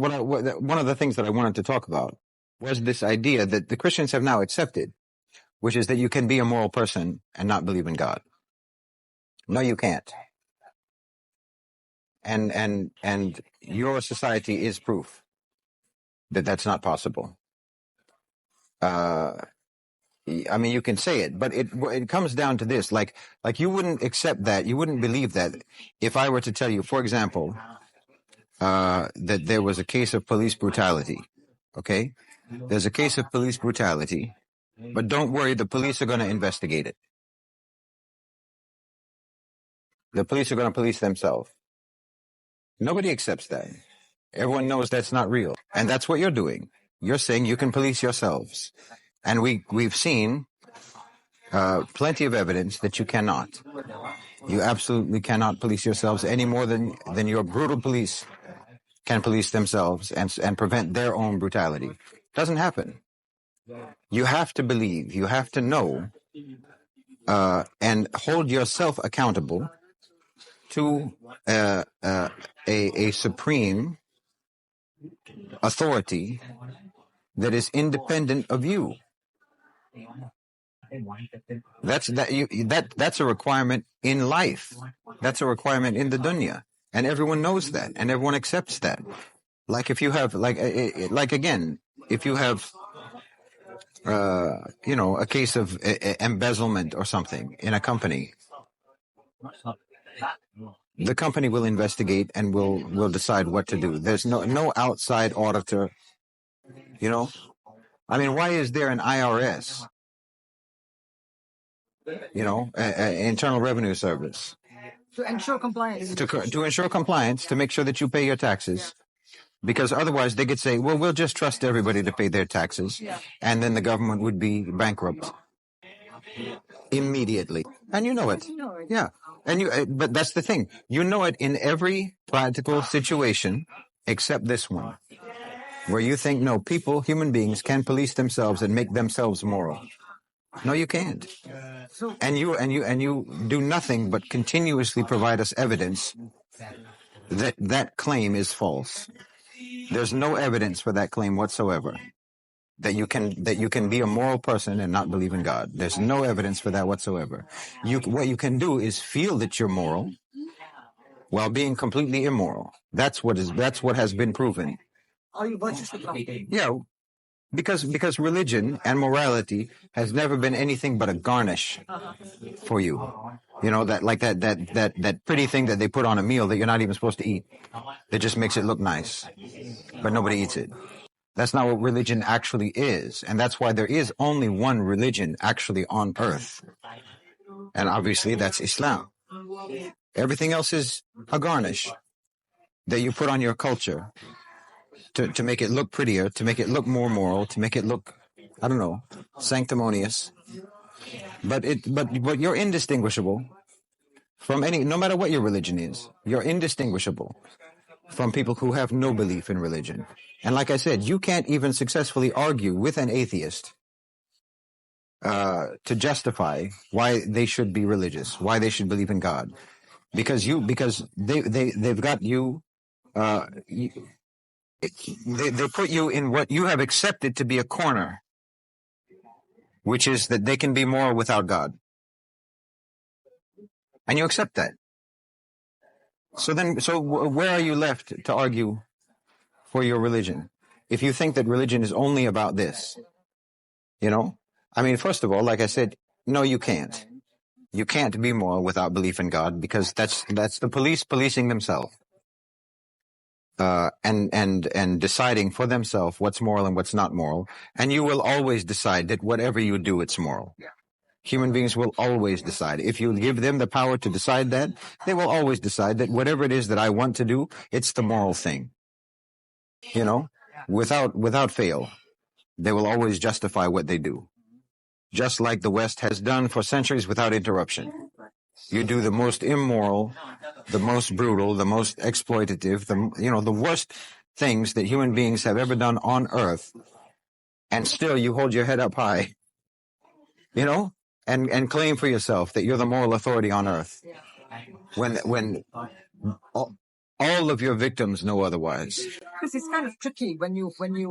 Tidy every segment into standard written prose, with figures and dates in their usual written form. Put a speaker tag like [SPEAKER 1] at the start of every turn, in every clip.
[SPEAKER 1] one of the things that I wanted to talk about was this idea that the Christians have now accepted, which is that you can be a moral person and not believe in God. No, you can't. And your society is proof that that's not possible. I mean, you can say it, but it comes down to this: like you wouldn't accept that, you wouldn't believe that if I were to tell you, for example, that there was a case of police brutality. Okay, there's a case of police brutality, but don't worry, the police are going to investigate it. The police are going to police themselves. Nobody accepts that. Everyone knows that's not real, and that's what you're doing. You're saying you can police yourselves. And we've seen plenty of evidence that you cannot. You absolutely cannot police yourselves any more than your brutal police can police themselves and prevent their own brutality. Doesn't happen. You have to believe, you have to know, and hold yourself accountable to a supreme authority that is independent of you. That's a requirement in life. That's a requirement in the dunya, and everyone knows that, and everyone accepts that. Like if you have, if you have, a case of embezzlement or something in a company, the company will investigate and will decide what to do. There's no outside auditor. I mean, why is there an IRS? Internal Revenue Service.
[SPEAKER 2] To ensure compliance.
[SPEAKER 1] To ensure compliance, to make sure that you pay your taxes. Because otherwise they could say, well, we'll just trust everybody to pay their taxes. Yeah. And then the government would be bankrupt. Immediately. And you know it. Yeah. But that's the thing. You know it in every practical situation except this one. Where you think, no, human beings can police themselves and make themselves moral. No, you can't. And you do nothing but continuously provide us evidence that claim is false. There's no evidence for that claim whatsoever. That you can be a moral person and not believe in God. There's no evidence for that whatsoever. What you can do is feel that you're moral while being completely immoral. That's what has been proven. Yeah, because religion and morality has never been anything but a garnish for you. That pretty thing that they put on a meal that you're not even supposed to eat. That just makes it look nice, but nobody eats it. That's not what religion actually is, and that's why there is only one religion actually on earth, and obviously that's Islam. Everything else is a garnish that you put on your culture. To make it look prettier, to make it look more moral, to make it look, I don't know, sanctimonious. But you're indistinguishable from no matter what your religion is. You're indistinguishable from people who have no belief in religion. And like I said, you can't even successfully argue with an atheist to justify why they should be religious, why they should believe in God, because they've got you. They put you in what you have accepted to be a corner, which is that they can be moral without God. And you accept that. So where are you left to argue for your religion? If you think that religion is only about this, I mean, first of all, like I said, no, you can't. You can't be moral without belief in God, because that's the police policing themselves. And deciding for themselves what's moral and what's not moral. And you will always decide that whatever you do, it's moral. Human beings will always decide. If you give them the power to decide that, they will always decide that whatever it is that I want to do, it's the moral thing. Without fail. They will always justify what they do. Just like the West has done for centuries without interruption. You do the most immoral, the most brutal, the most exploitative, the worst things that human beings have ever done on earth, and still you hold your head up high, and claim for yourself that you're the moral authority on earth. When All of your victims know otherwise.
[SPEAKER 2] Because it's kind of tricky when you believe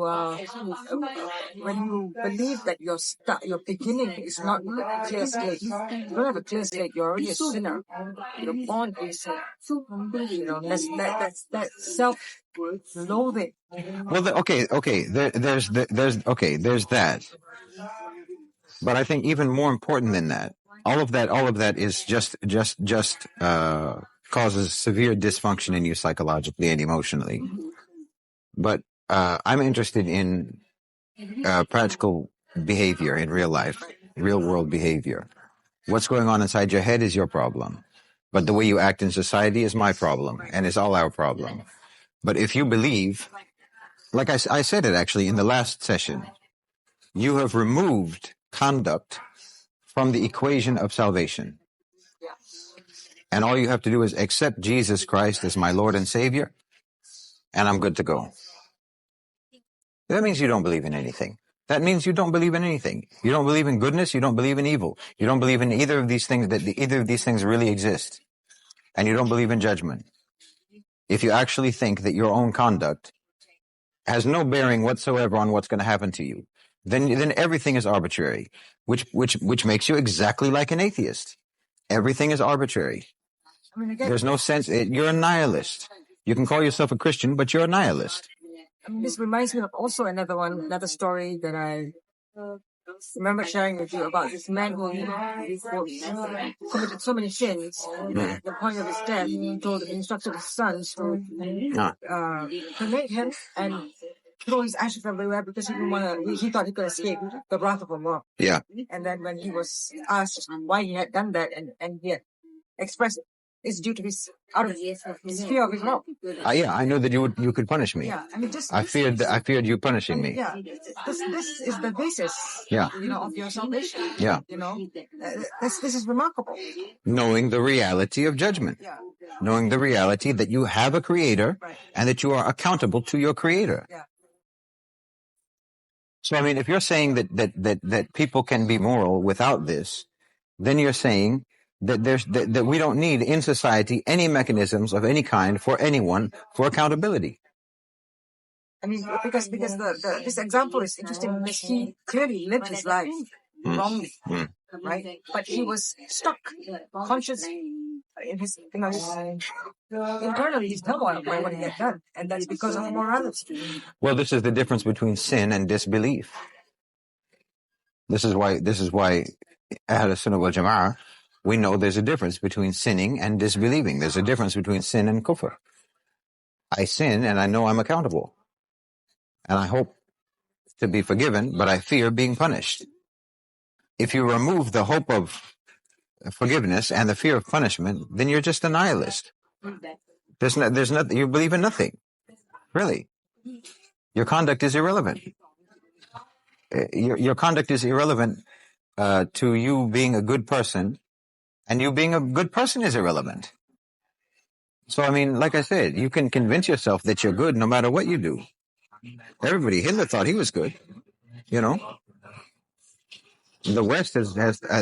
[SPEAKER 2] that your beginning is not a clear slate. You don't have a clear slate. You're already a sinner. You're born a sinner. That's self-loathing.
[SPEAKER 1] Well, there's that. But I think even more important than that, all of that is just causes severe dysfunction in you psychologically and emotionally. But I'm interested in practical behavior in real life, real world behavior. What's going on inside your head is your problem. But the way you act in society is my problem, and it's all our problem. But if you believe, like I said it actually in the last session, you have removed conduct from the equation of salvation. And all you have to do is accept Jesus Christ as my Lord and Savior, and I'm good to go. That means you don't believe in anything. That means you don't believe in anything. You don't believe in goodness. You don't believe in evil. You don't believe in either of these things, that either of these things really exist. And you don't believe in judgment. If you actually think that your own conduct has no bearing whatsoever on what's going to happen to you, then everything is arbitrary, which makes you exactly like an atheist. Everything is arbitrary.
[SPEAKER 2] I mean, again,
[SPEAKER 1] There's no sense. You're a nihilist. You can call yourself a Christian, but you're a nihilist.
[SPEAKER 2] This reminds me of also another story that I remember sharing with you about this man who committed so many sins. At the point of his death, he instructed his sons to cremate him and throw his ashes everywhere because he thought he could escape the wrath of Allah.
[SPEAKER 1] Yeah.
[SPEAKER 2] And then when he was asked why he had done that, and he had expressed it's due to his fear of his Lord.
[SPEAKER 1] Yeah, I know that you could punish me.
[SPEAKER 2] Yeah, I mean,
[SPEAKER 1] I feared you punishing me.
[SPEAKER 2] Yeah, this is the basis.
[SPEAKER 1] Yeah.
[SPEAKER 2] Of your salvation.
[SPEAKER 1] Yeah.
[SPEAKER 2] This is remarkable.
[SPEAKER 1] Knowing the reality of judgment.
[SPEAKER 2] Yeah.
[SPEAKER 1] Knowing the reality that you have a creator,
[SPEAKER 2] Right.
[SPEAKER 1] and that you are accountable to your creator.
[SPEAKER 2] Yeah.
[SPEAKER 1] So I mean, if you're saying that people can be moral without this, then you're saying that we don't need in society any mechanisms of any kind for anyone for accountability.
[SPEAKER 2] I mean, because this example is interesting because he clearly lived his life wrongly, right? But he was stuck, conscious in his internally he's turmoil by what he had done, and that's because of morality.
[SPEAKER 1] Well, this is the difference between sin and disbelief. This is why Ahl Sunnah wal Jama'ah, we know there's a difference between sinning and disbelieving. There's a difference between sin and kufr. I sin and I know I'm accountable. And I hope to be forgiven, but I fear being punished. If you remove the hope of forgiveness and the fear of punishment, then you're just a nihilist. There's nothing, you believe in nothing. Really. Your conduct is irrelevant. Your conduct is irrelevant to you being a good person, and you being a good person is irrelevant. So, I mean, like I said, you can convince yourself that you're good no matter what you do. Hitler thought he was good, The West has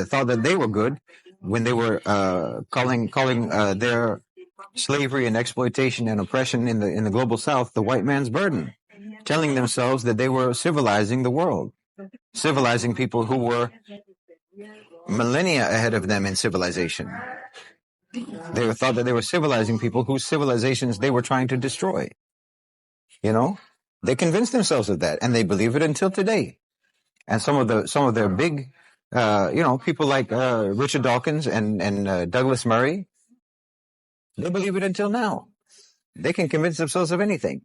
[SPEAKER 1] thought that they were good when they were calling their slavery and exploitation and oppression in the global South the white man's burden, telling themselves that they were civilizing the world, civilizing people who were millennia ahead of them in civilization. They thought that they were civilizing people whose civilizations they were trying to destroy. They convinced themselves of that, and they believe it until today. And some of their big, people like Richard Dawkins and Douglas Murray, they believe it until now. They can convince themselves of anything.